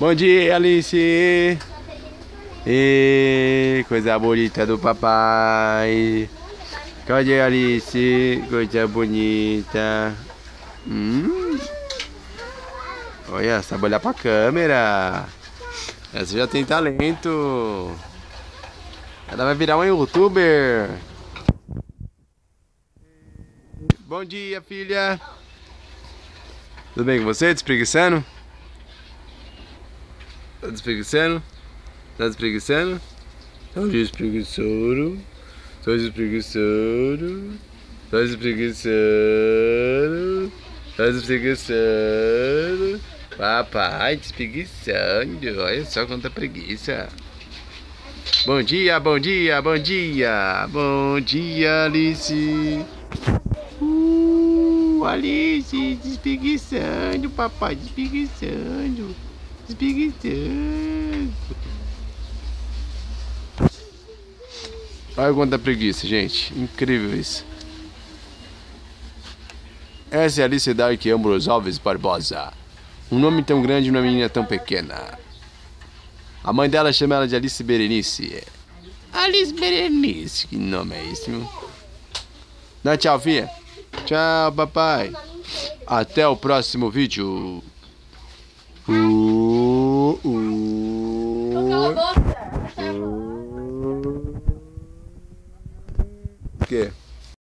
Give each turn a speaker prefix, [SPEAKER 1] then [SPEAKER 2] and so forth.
[SPEAKER 1] Bom dia, Alice. E coisa bonita do papai. Cadê a Alice? Coisa bonita. Olha, sabe olhar pra câmera. Essa já tem talento. Ela vai virar uma youtuber. Bom dia, filha. Tudo bem com você? Despreguiçando? Tá despreguiçando? Tá despreguiçando? Tá despreguiçando? Tá despreguiçando? Tá despreguiçando? Tá despreguiçando? Papai, despreguiçando. Olha só quanta preguiça. Bom dia, bom dia, bom dia. Bom dia, Alice. Alice, despreguiçando, papai, despreguiçando. Despreguiçando. Olha quanta preguiça, gente. Incrível isso. Essa é a Alice Dark Ambrose Alves Barbosa. Um nome tão grande e uma menina tão pequena. A mãe dela chama ela de Alice Berenice. Alice Berenice, que nome é esse, meu? Dá tchau, filha. Tchau, papai. Até o próximo vídeo.